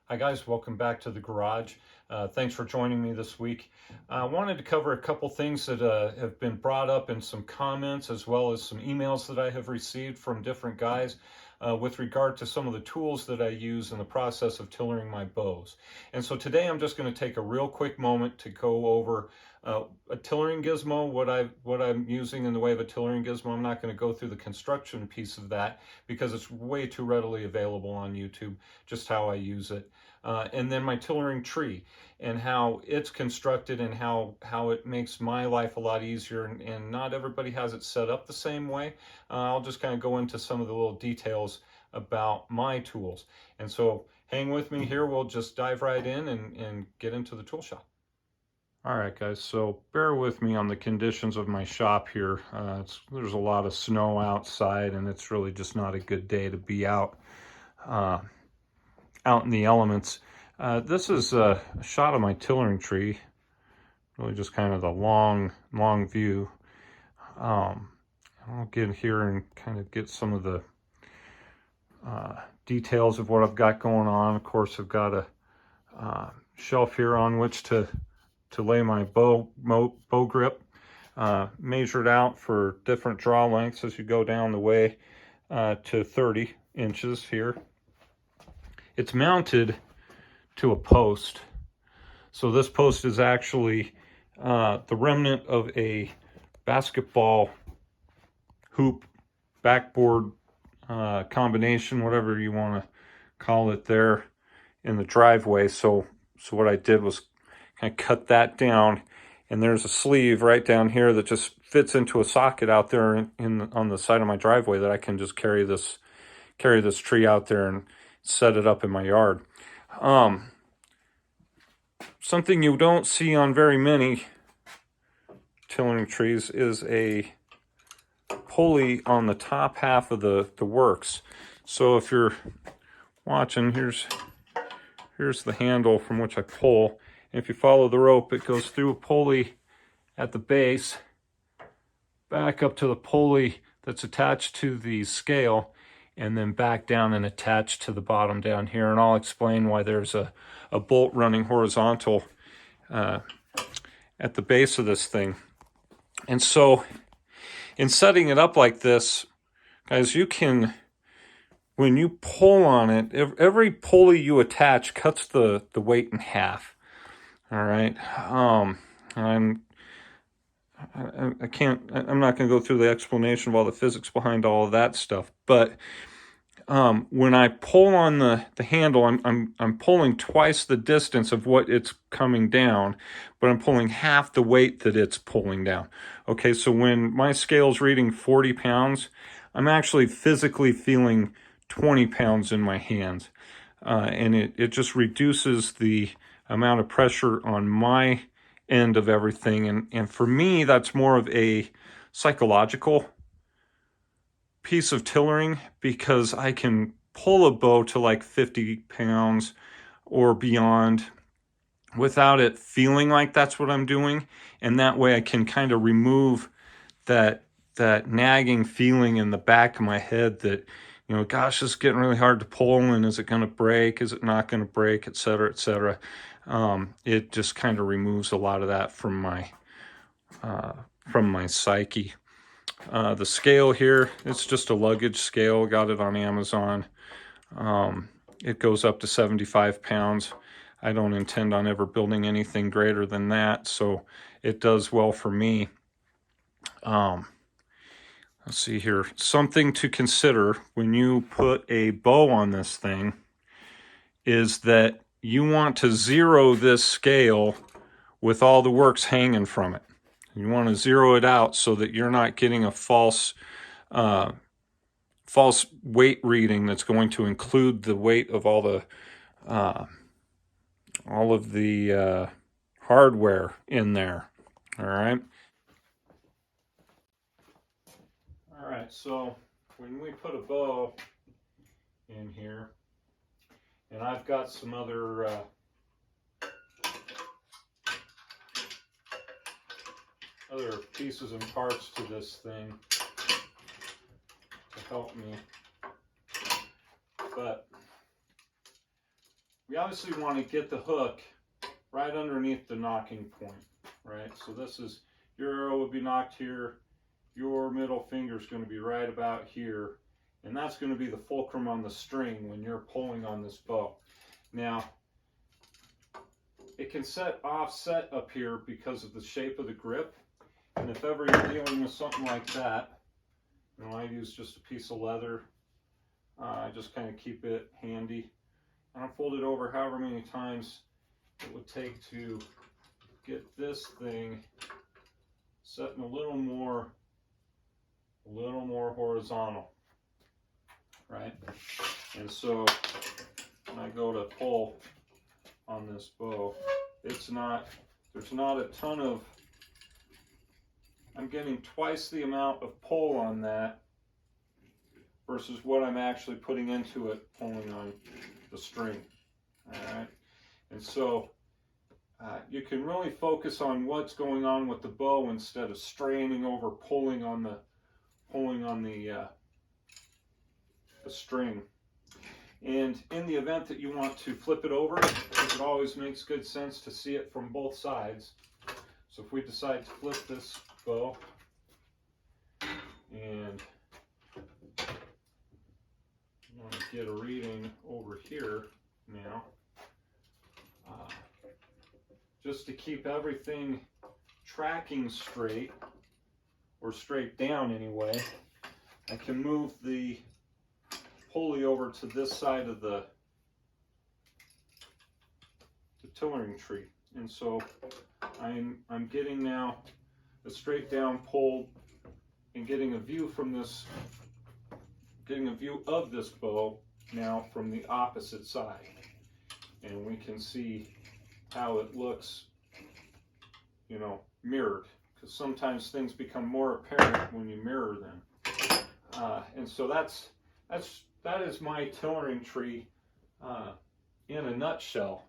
Hi guys, welcome back to the garage. Thanks for joining me this week. I wanted to cover a couple things that have been brought up in some comments as well as some emails that I have received from different guys with regard to some of the tools that I use in the process of tillering my bows. And so today I'm just going to take a real quick moment to go over a tillering gizmo, what I'm using in the way of a tillering gizmo. I'm not going to go through the construction piece of that because it's way too readily available on YouTube, just how I use it. And then my tillering tree and how it's constructed and how it makes my life a lot easier, and not everybody has it set up the same way. I'll just kind of go into some of the little details about my tools. And so hang with me here. We'll just dive right in and get into the tool shop. All right, guys, so bear with me on the conditions of my shop here. There's a lot of snow outside, and it's really just not a good day to be out in the elements. This is a shot of my tillering tree, really just kind of the long view. I'll get here and kind of get some of the details of what I've got going on. Of course, I've got a shelf here on which to lay my bow grip, measured out for different draw lengths as you go down the way to 30 inches here. It's mounted to a post. So this post is actually the remnant of a basketball hoop backboard combination, whatever you want to call it, there in the driveway. So what I did was kind of cut that down, and there's a sleeve right down here that just fits into a socket out there on the side of my driveway that I can just carry this tree out there and set it up in my yard. Something you don't see on very many tillering trees is a pulley on the top half of the works. So if you're watching, here's the handle from which I pull. And if you follow the rope, it goes through a pulley at the base, back up to the pulley that's attached to the scale, and then back down and attached to the bottom down here. And I'll explain why there's a bolt running horizontal at the base of this thing. And so in setting it up like this, guys, you can, when you pull on it, every pulley you attach cuts the weight in half. All right. I'm not going to go through the explanation of all the physics behind all of that stuff, but when I pull on the handle, I'm pulling twice the distance of what it's coming down, but I'm pulling half the weight that it's pulling down. Okay, so when my scale's reading 40 pounds, I'm actually physically feeling 20 pounds in my hands. And it just reduces the amount of pressure on my end of everything. And for me, that's more of a psychological piece of tillering, because I can pull a bow to like 50 pounds or beyond without it feeling like that's what I'm doing. And that way I can kind of remove that nagging feeling in the back of my head that, you know, gosh, it's getting really hard to pull, and is it going to break? Is it not going to break? Et cetera, et cetera. It just kind of removes a lot of that from my psyche. The scale here, it's just a luggage scale. Got it on Amazon. It goes up to 75 pounds. I don't intend on ever building anything greater than that, so it does well for me. Let's see here. Something to consider when you put a bow on this thing is that you want to zero this scale with all the works hanging from it. You want to zero it out so that you're not getting a false weight reading that's going to include the weight of all of the hardware in there. All right. All right. So when we put a bow in here, and I've got some other pieces and parts to this thing to help me, but we obviously want to get the hook right underneath the knocking point, right? So this is, your arrow would be knocked here, your middle finger is going to be right about here, and that's going to be the fulcrum on the string when you're pulling on this bow. Now, it can set offset up here because of the shape of the grip, and if ever you're dealing with something like that, you know, I use just a piece of leather. I just kind of keep it handy, and I fold it over however many times it would take to get this thing setting a little more horizontal, right? And so when I go to pull on this bow, there's not a ton of, I'm getting twice the amount of pull on that versus what I'm actually putting into it pulling on the string, all right? And so you can really focus on what's going on with the bow instead of straining over pulling on the string. And in the event that you want to flip it over, it always makes good sense to see it from both sides. So if we decide to flip this bow and I want to get a reading over here now, just to keep everything tracking straight, or straight down anyway, I can move the pulley over to this side of the tillering tree. And so I'm getting now a straight down pull and getting a view from this, getting a view of this bow now from the opposite side. And we can see how it looks, you know, mirrored, because sometimes things become more apparent when you mirror them. And so that is my tillering tree in a nutshell.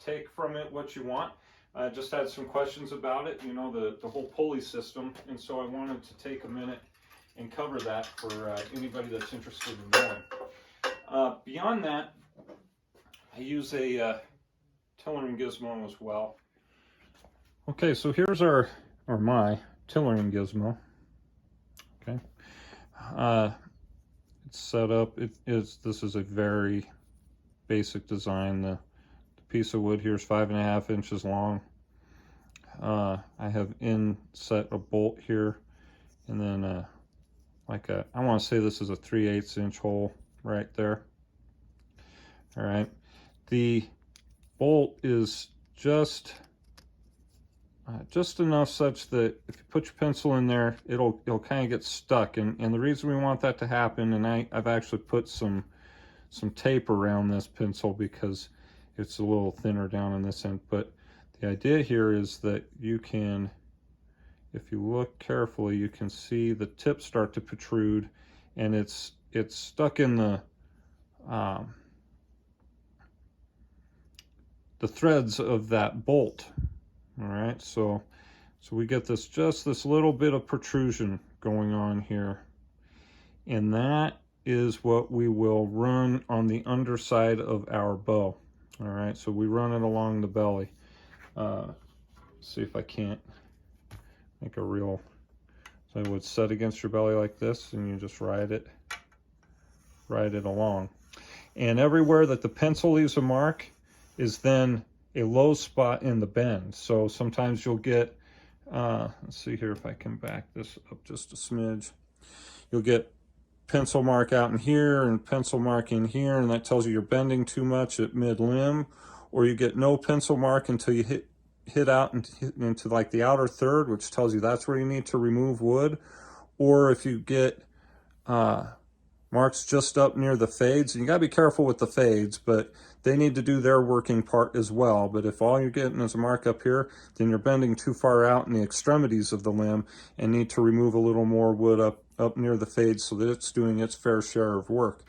Take from it what you want. I just had some questions about it, you know, the whole pulley system, and so I wanted to take a minute and cover that for anybody that's interested in knowing. Beyond that, I use a tillering gizmo as well. Okay, so here's my tillering gizmo. Okay, it's set up. This is a very basic design. The piece of wood here is 5.5 inches long. I have inset a bolt here, and then I want to say this is a 3/8 inch hole right there. All right, the bolt is just enough such that if you put your pencil in there, it'll kind of get stuck. And the reason we want that to happen, and I've actually put some tape around this pencil because it's a little thinner down on this end. But the idea here is that you can, if you look carefully, you can see the tip start to protrude, and it's stuck in the threads of that bolt. All right, so we get this little bit of protrusion going on here, and that is what we will run on the underside of our bow. All right, so we run it along the belly. See if I can't make a real, so it would set against your belly like this, and you just ride it along. And everywhere that the pencil leaves a mark is then a low spot in the bend. So sometimes you'll get, let's see here if I can back this up just a smidge. You'll get pencil mark out in here and pencil mark in here, and that tells you you're bending too much at mid-limb. Or you get no pencil mark until you hit out into like the outer third, which tells you that's where you need to remove wood. Or if you get marks just up near the fades, and you gotta be careful with the fades, but they need to do their working part as well. But if all you're getting is a mark up here, then you're bending too far out in the extremities of the limb and need to remove a little more wood up near the fades so that it's doing its fair share of work.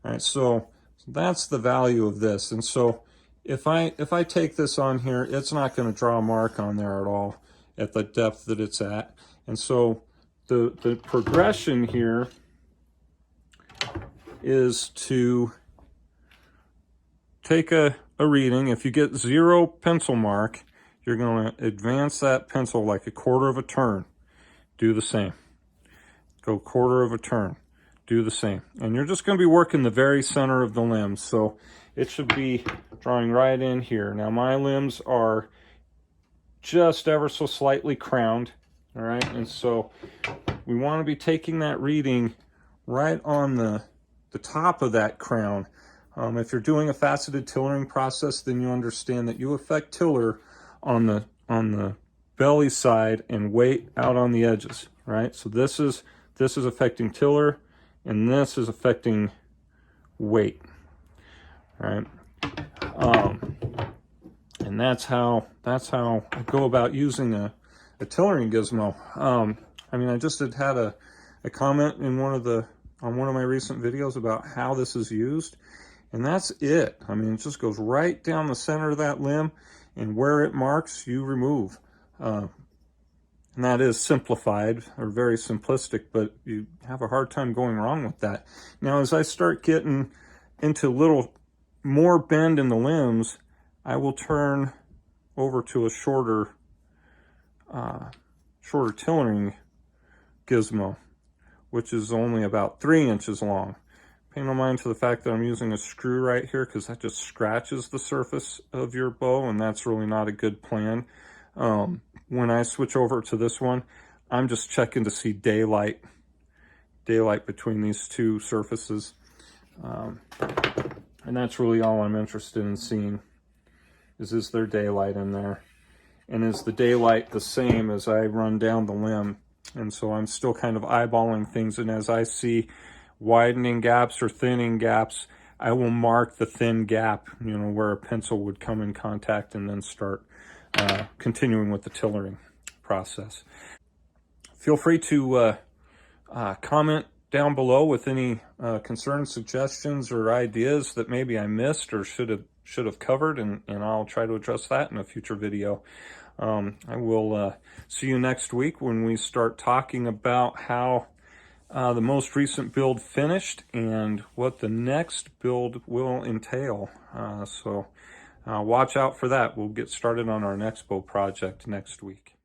All right, so that's the value of this. And so if I take this on here, it's not going to draw a mark on there at all at the depth that it's at. And so the progression here is to take a reading. If you get 0 pencil mark, you're going to advance that pencil like a quarter of a turn. Do the same. Go quarter of a turn. Do the same. And you're just going to be working the very center of the limb. So it should be drawing right in here. Now my limbs are just ever so slightly crowned. All right. And so we want to be taking that reading right on the top of that crown. If you're doing a faceted tillering process, then you understand that you affect tiller on the belly side and weight out on the edges, right? So this is affecting tiller, and this is affecting weight, right? And that's how I go about using a tillering gizmo. I mean, I just had a comment in on one of my recent videos about how this is used, and that's it. I mean, it just goes right down the center of that limb, and where it marks, you remove. And that is simplified, or very simplistic, but you have a hard time going wrong with that. Now, as I start getting into a little more bend in the limbs, I will turn over to a shorter tillering gizmo, which is only about 3 inches long. Pay no mind to the fact that I'm using a screw right here, because that just scratches the surface of your bow, and that's really not a good plan. When I switch over to this one, I'm just checking to see daylight between these two surfaces. And that's really all I'm interested in seeing, is there daylight in there? And is the daylight the same as I run down the limb? And so I'm still kind of eyeballing things, and as I see widening gaps or thinning gaps, I will mark the thin gap, you know, where a pencil would come in contact, and then start continuing with the tillering process. Feel free to comment down below with any concerns, suggestions, or ideas that maybe I missed or should have covered, and I'll try to address that in a future video. I will see you next week when we start talking about how the most recent build finished and what the next build will entail. So watch out for that. We'll get started on our next bow project next week.